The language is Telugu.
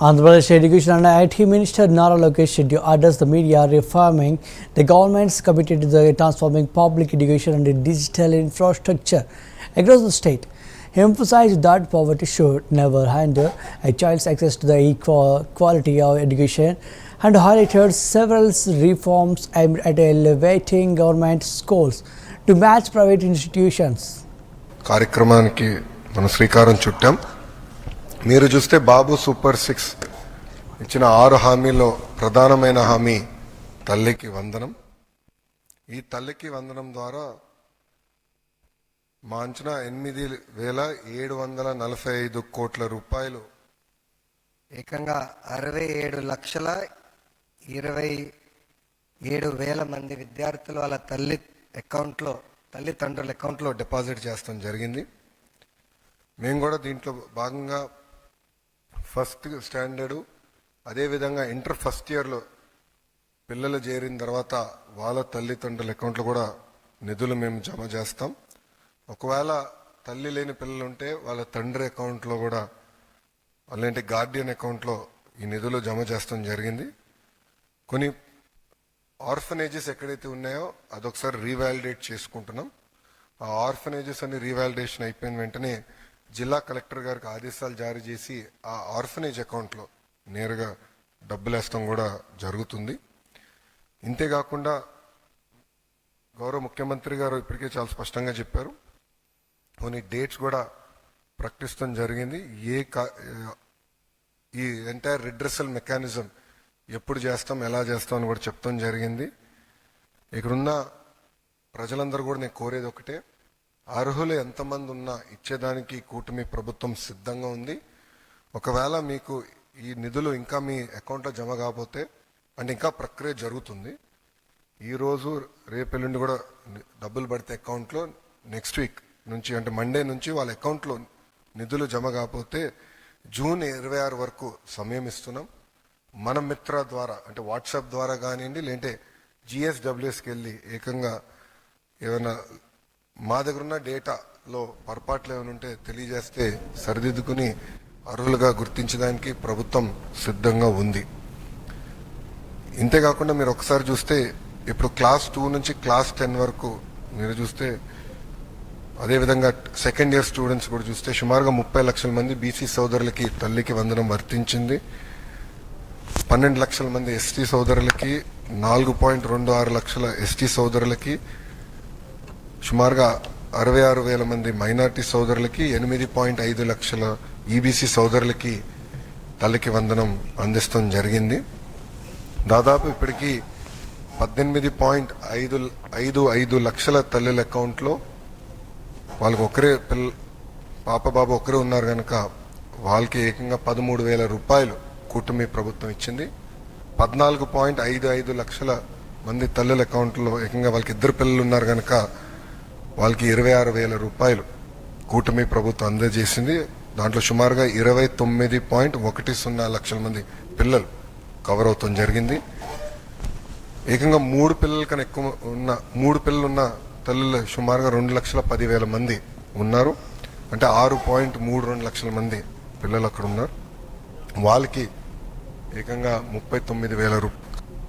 Andhra Pradesh Education and IT Minister Nara Lokesh Shetty addressed the media, reaffirming the government's committed to the transforming public education and digital infrastructure across the state. He emphasized that poverty should never hinder a child's access to the equal quality of education and highlighted several reforms aimed at elevating government schools to match private institutions. కార్యక్రమానికి మనం శ్రీకారం చుట్టాం. మీరు చూస్తే బాబు సూపర్ 6 ఇచ్చిన 6 హామీల్లో ప్రధానమైన హామీ తల్లికి వందనం. ఈ తల్లికి వందనం ద్వారా మా అంచనా 8,745 కోట్ల రూపాయలు, ఏకంగా 67,27,000 మంది విద్యార్థులు వాళ్ళ తల్లిదండ్రుల అకౌంట్లో డిపాజిట్ చేస్తాం జరిగింది. మేము కూడా దీంట్లో భాగంగా ఫస్ట్ స్టాండర్డు, అదేవిధంగా ఇంటర్ ఫస్ట్ ఇయర్లో పిల్లలు చేరిన తర్వాత వాళ్ళ తల్లిదండ్రుల అకౌంట్లో కూడా నిధులు మేము జమ చేస్తాం. ఒకవేళ తల్లి లేని పిల్లలు ఉంటే వాళ్ళ తండ్రి అకౌంట్లో కూడా, వాళ్ళంటి గార్డియన్ అకౌంట్లో ఈ నిధులు జమ చేస్తాం జరిగింది. కొన్ని ఆర్ఫనేజెస్ ఎక్కడైతే ఉన్నాయో అదొకసారి రీవాలిడేట్ చేసుకుంటున్నాం. ఆ ఆర్ఫనేజెస్ అన్ని రీవాలిడేషన్ అయిపోయిన వెంటనే జిల్లా కలెక్టర్ గారికి ఆదేశాలు జారీ చేసి ఆ ఆర్ఫనేజ్ అకౌంట్లో నేరుగా డబ్బులు వేస్తాం కూడా జరుగుతుంది. ఇంతేకాకుండా గౌరవ ముఖ్యమంత్రి గారు ఇప్పటికే చాలా స్పష్టంగా చెప్పారు, కొన్ని డేట్స్ కూడా ప్రకటిస్తాం జరిగింది. ఈ ఎంటైర్ రిడ్రెసల్ మెకానిజం ఎప్పుడు చేస్తాం, ఎలా చేస్తాం అని కూడా చెప్తాం జరిగింది. ఇక్కడున్న ప్రజలందరూ కూడా నేను కోరేది ఒకటే, అర్హులు ఎంతమంది ఉన్నా ఇచ్చేదానికి కూటమి ప్రభుత్వం సిద్ధంగా ఉంది. ఒకవేళ మీకు ఈ నిధులు ఇంకా మీ అకౌంట్లో జమ కాకపోతే, అంటే ఇంకా ప్రక్రియ జరుగుతుంది, ఈరోజు రేపెల్లుండి కూడా డబ్బులు పడితే అకౌంట్లో నెక్స్ట్ వీక్ నుంచి, అంటే మండే నుంచి వాళ్ళ అకౌంట్లో నిధులు జమ కాకపోతే జూన్ 26 వరకు సమయం ఇస్తున్నాం. మన మిత్ర ద్వారా, అంటే వాట్సాప్ ద్వారా కానివ్వండి, లేదంటే GSWSకి వెళ్ళి ఏకంగా ఏమైనా మా దగ్గర ఉన్న డేటాలో పొరపాట్లు ఏమైనా ఉంటే తెలియజేస్తే సరిదిద్దుకుని అర్హులుగా గుర్తించడానికి ప్రభుత్వం సిద్ధంగా ఉంది. ఇంతేకాకుండా మీరు ఒకసారి చూస్తే ఇప్పుడు క్లాస్ 2 నుంచి క్లాస్ 10 వరకు మీరు చూస్తే, అదేవిధంగా సెకండ్ ఇయర్ స్టూడెంట్స్ కూడా చూస్తే సుమారుగా 30 లక్షల మంది బీసీ సోదరులకి తల్లికి వందనం వర్తించింది. 12 లక్షల మంది ఎస్టీ సోదరులకి, 4.26 లక్షల ఎస్టీ సోదరులకి, సుమారుగా 66,000 మంది మైనార్టీ సోదరులకి, 8.5 లక్షల ఈబీసీ సోదరులకి తల్లికి వందనం అందిస్తాం జరిగింది. దాదాపు ఇప్పటికీ 18.55 లక్షల తల్లుల అకౌంట్లో వాళ్ళకి ఒకరే పాప బాబు ఒకరే ఉన్నారు కనుక వాళ్ళకి ఏకంగా 13,000 రూపాయలు కూటమి ప్రభుత్వం ఇచ్చింది. 14.55 లక్షల మంది తల్లుల అకౌంట్లో ఏకంగా వాళ్ళకి 2 పిల్లలు ఉన్నారు కనుక వాళ్ళకి 26,000 రూపాయలు కూటమి ప్రభుత్వం అందజేసింది. దాంట్లో సుమారుగా 29.10 లక్షల మంది పిల్లలు కవర్ అవుతాం జరిగింది. ఏకంగా 3 పిల్లల కన్నా ఎక్కువ ఉన్న 3 పిల్లలు ఉన్న తల్లులు సుమారుగా 2,10,000 మంది ఉన్నారు. అంటే 6.32 లక్షల మంది పిల్లలు అక్కడ ఉన్నారు. వాళ్ళకి ఏకంగా 39,000